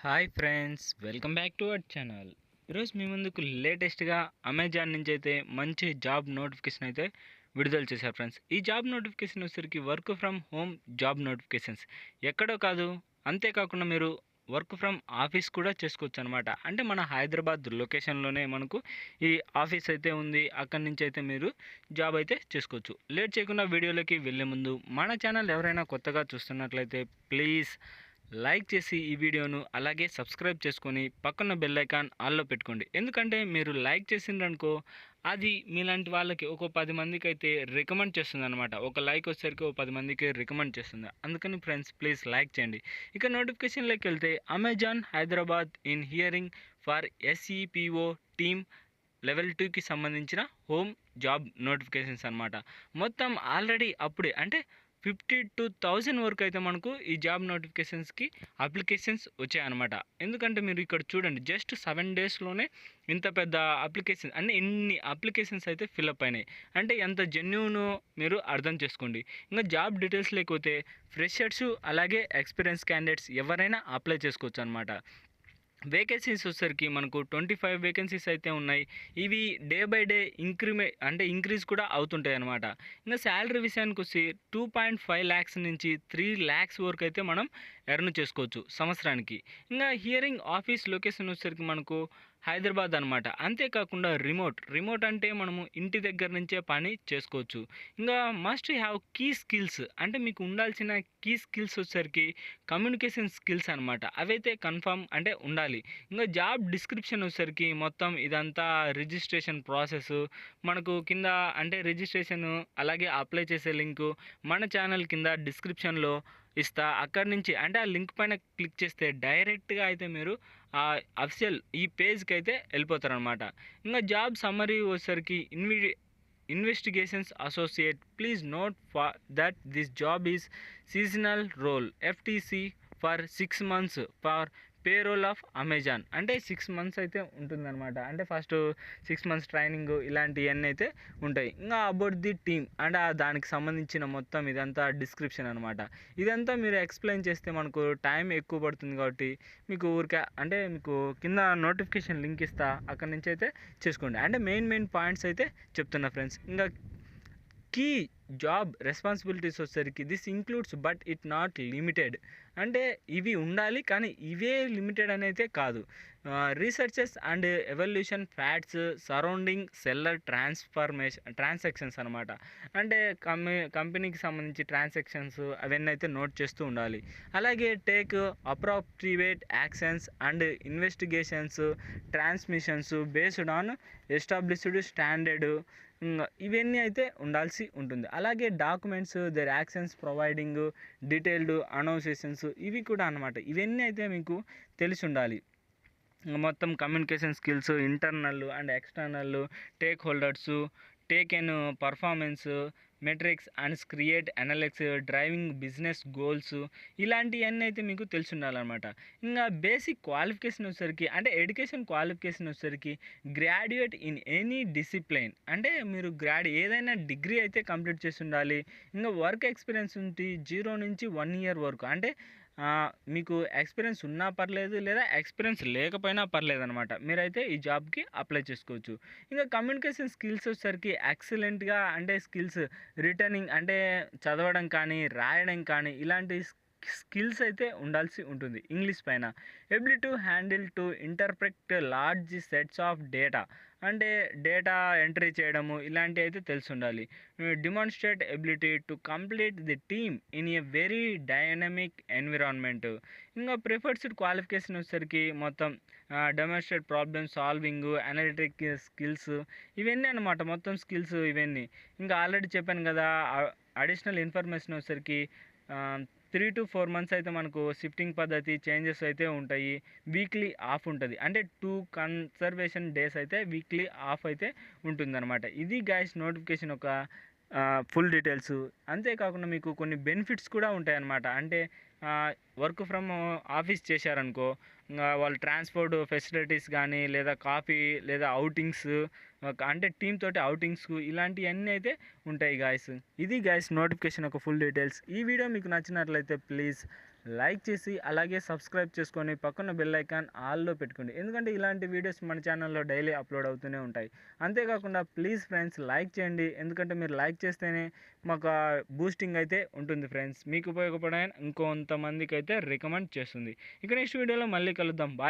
Hi friends, welcome back to our channel. ఈరోజు మీ ముందుకు లేటెస్ట్గా అమెజాన్ నుంచి అయితే మంచి జాబ్ నోటిఫికేషన్ అయితే విడుదల చేశారు ఫ్రెండ్స్. ఈ జాబ్ నోటిఫికేషన్ వచ్చేసరికి work from home job notifications ఎక్కడో కాదు, అంతేకాకుండా మీరు వర్క్ ఫ్రమ్ ఆఫీస్ కూడా చేసుకోవచ్చు అనమాట. అంటే మన హైదరాబాద్ లొకేషన్లోనే మనకు ఈ ఆఫీస్ అయితే ఉంది. అక్కడి నుంచి అయితే మీరు జాబ్ అయితే చేసుకోవచ్చు. లేట్ చేయకుండా వీడియోలోకి వెళ్ళే ముందు మన ఛానల్ ఎవరైనా కొత్తగా చూస్తున్నట్లయితే ప్లీజ్ లైక్ చేసి ఈ వీడియోను అలాగే సబ్స్క్రైబ్ చేసుకొని పక్కన బెల్ ఐకాన్ ఆల్లో పెట్టుకోండి. ఎందుకంటే మీరు లైక్ చేసిండ్రనుకో అది మీలాంటి వాళ్ళకి ఒక 10 మందికి అయితే రికమెండ్ చేస్తుంది అనమాట. ఒక లైక్ వచ్చేసరికి ఒక 10 మందికి రికమెండ్ చేస్తుంది. అందుకని ఫ్రెండ్స్ ప్లీజ్ లైక్ చేయండి. ఇక నోటిఫికేషన్లోకి వెళ్తే Amazon Hyderabad in hearing for SEPO team level 2కి సంబంధించిన హోమ్ జాబ్ నోటిఫికేషన్స్ అనమాట. మొత్తం ఆల్రెడీ అప్పుడే అంటే 52,000 వరకు అయితే మనకు ఈ జాబ్ నోటిఫికేషన్స్కి అప్లికేషన్స్ వచ్చాయన్నమాట. ఎందుకంటే మీరు ఇక్కడ చూడండి, జస్ట్ 7 డేస్లోనే ఇంత పెద్ద అప్లికేషన్ అన్ని ఇన్ని అప్లికేషన్స్ అయితే ఫిల్అప్ అయినాయి. అంటే ఎంత జెన్యూనో మీరు అర్థం చేసుకోండి. ఇంకా జాబ్ డీటెయిల్స్ లేకపోతే ఫ్రెషర్స్ అలాగే ఎక్స్పీరియన్స్ క్యాండిడేట్స్ ఎవరైనా అప్లై చేసుకోవచ్చు అనమాట. వేకెన్సీస్ వచ్చేసరికి మనకు 25 వేకెన్సీస్ అయితే ఉన్నాయి. ఇవి డే బై డే ఇంక్రీజ్ కూడా అవుతుంటాయి అనమాట. ఇంకా శాలరీ విషయానికి వచ్చి 2.5 ల్యాక్స్ నుంచి 3 ల్యాక్స్ వరకు అయితే మనం ఎర్న్ చేసుకోవచ్చు సంవత్సరానికి. ఇంకా హియరింగ్ ఆఫీస్ లొకేషన్ వచ్చేసరికి మనకు హైదరాబాద్ అనమాట. అంతేకాకుండా రిమోట్ అంటే మనము ఇంటి దగ్గర నుంచే పని చేసుకోవచ్చు. ఇంకా మస్ట్ హ్యావ్ కీ స్కిల్స్ అంటే మీకు ఉండాల్సిన కీ స్కిల్స్ వచ్చేసరికి కమ్యూనికేషన్ స్కిల్స్ అనమాట. అవైతే కన్ఫర్మ్ అంటే ఉండాలి. ఇంకా జాబ్ డిస్క్రిప్షన్ వచ్చేసరికి మొత్తం ఇదంతా రిజిస్ట్రేషన్ ప్రాసెస్ మనకు కింద అంటే రిజిస్ట్రేషన్ అలాగే అప్లై చేసే లింకు మన ఛానల్ కింద డిస్క్రిప్షన్లో ఇస్తా. అక్కడి నుంచి అంటే ఆ లింక్ పైన క్లిక్ చేస్తే డైరెక్ట్గా అయితే మీరు ఆ అఫిషియల్ ఈ పేజ్కి అయితే వెళ్ళిపోతారనమాట. ఇంకా జాబ్ సమ్మరీ వచ్చేసరికి investigations associate please note for that this job is seasonal role FTC for 6 months for payroll of Amazon. అంటే 6 months అయితే ఉంటుందన్నమాట. అంటే ఫస్ట్ 6 months ట్రైనింగ్ ఇలాంటివన్నీ అయితే ఉంటాయి. ఇంకా అబౌట్ ది టీమ్ అంటే దానికి సంబంధించిన మొత్తం ఇదంతా డిస్క్రిప్షన్ అనమాట. ఇదంతా మీరు ఎక్స్ప్లెయిన్ చేస్తే మనకు టైం ఎక్కువ పడుతుంది కాబట్టి మీకు ఊరికే అంటే మీకు కింద నోటిఫికేషన్ లింక్ ఇస్తా, అక్కడి నుంచి అయితే చేసుకోండి. అంటే మెయిన్ పాయింట్స్ అయితే చెప్తున్నా ఫ్రెండ్స్. ఇంకా కీ జాబ్ రెస్పాన్సిబిలిటీస్ వచ్చేసరికి this includes but it not limited. అంటే ఇవి ఉండాలి కానీ ఇవే లిమిటెడ్ అనేది కాదు. Researches and evolution facts surrounding seller transactions అనమాట. అంటే కంపెనీకి సంబంధించి ట్రాన్సాక్షన్స్ అవన్నీ అయితే నోట్ చేస్తూ ఉండాలి. అలాగే take appropriate actions and investigations transmissions based on established standard ఇవన్నీ అయితే ఉండాల్సి ఉంటుంది. అలాగే documents their actions providing detailed annotations ఇవి కూడా అనమాట. ఇవన్నీ అయితే మీకు తెలిసి ఉండాలి. మొత్తం communication skills internal and external take holders taken performance metrics and create analytics driving business goals ఇలాంటివన్నీ అయితే మీకు తెలిసి ఉండాలన్నమాట. ఇంకా బేసిక్ క్వాలిఫికేషన్ వచ్చేసరికి అంటే ఎడ్యుకేషన్ క్వాలిఫికేషన్ వచ్చేసరికి గ్రాడ్యుయేట్ ఇన్ ఎనీ డిసిప్లైన్ అంటే మీరు ఏదైనా డిగ్రీ అయితే కంప్లీట్ చేసి ఉండాలి. ఇంకా వర్క్ ఎక్స్పీరియన్స్ ఉంటే 0 నుంచి 1 year వరకు అంటే మీకు ఎక్స్పీరియన్స్ ఉన్నా పర్లేదు లేదా ఎక్స్పీరియన్స్ లేకపోయినా పర్లేదు అనమాట. మీరైతే ఈ జాబ్కి అప్లై చేసుకోవచ్చు. ఇంకా కమ్యూనికేషన్ స్కిల్స్ వచ్చేసరికి ఎక్సలెంట్గా అంటే స్కిల్స్ రిటర్నింగ్ అంటే చదవడం కానీ రాయడం కానీ ఇలాంటి స్కిల్స్ అయితే ఉండాల్సి ఉంటుంది. ఇంగ్లీష్ పైన ability to handle to interpret large sets of data అంటే డేటా ఎంట్రీ చేయడము ఇలాంటివి అయితే తెలిసి ఉండాలి. Demonstrate ability to complete the team in a very dynamic environment. ఇంకా ప్రిఫర్డ్ క్వాలిఫికేషన్ వచ్చేసరికి మొత్తం demonstrate problem solving analytic skills ఇవన్నీ అనమాట. మొత్తం స్కిల్స్ ఇవన్నీ ఇంకా ఆల్రెడీ చెప్పాను కదా. అడిషనల్ ఇన్ఫర్మేషన్ వచ్చేసరికి 3 to 4 months అయితే మనకు షిఫ్టింగ్ పద్ధతి చేంజెస్ అయితే ఉంటాయి. వీక్లీ ఆఫ్ ఉంటుంది. అంటే 2 కన్సర్వేషన్ డేస్ అయితే వీక్లీ ఆఫ్ అయితే ఉంటుందన్నమాట. ఇది గైస్ నోటిఫికేషన్ ఒక ఫుల్ డీటెయిల్స్. అంతేకాకుండా మీకు కొన్ని బెనిఫిట్స్ కూడా ఉంటాయన్నమాట. అంటే వర్క్ ఫ్రమ్ ఆఫీస్ చేశారనుకో ఇంకా వాళ్ళు ట్రాన్స్పోర్ట్ ఫెసిలిటీస్ కానీ లేదా కాఫీ లేదా అవుటింగ్స్ అంటే టీమ్ తోటి అవుటింగ్స్ ఇలాంటివన్నీ అయితే ఉంటాయి గాయస్. ఇది గాయస్ నోటిఫికేషన్ ఒక ఫుల్ డీటెయిల్స్. ఈ వీడియో మీకు నచ్చినట్లయితే ప్లీజ్ లైక్ చేసి అలాగే సబ్స్క్రైబ్ చేసుకొని పక్కన బెల్ ఐకాన్ ఆల్లో పెట్టుకోండి. ఎందుకంటే ఇలాంటి వీడియోస్ మన ఛానల్లో డైలీ అప్లోడ్ అవుతూనే ఉంటాయి. అంతేకాకుండా ప్లీజ్ ఫ్రెండ్స్ లైక్ చేయండి. ఎందుకంటే మీరు లైక్ చేస్తేనే మాకు బూస్టింగ్ అయితే ఉంటుంది ఫ్రెండ్స్. మీకు ఉపయోగపడే ఇంకొంతమందికి అయితే రికమెండ్ చేస్తుంది. ఇక నెక్స్ట్ వీడియోలో మళ్ళీ కలుద్దాం. బాయ్.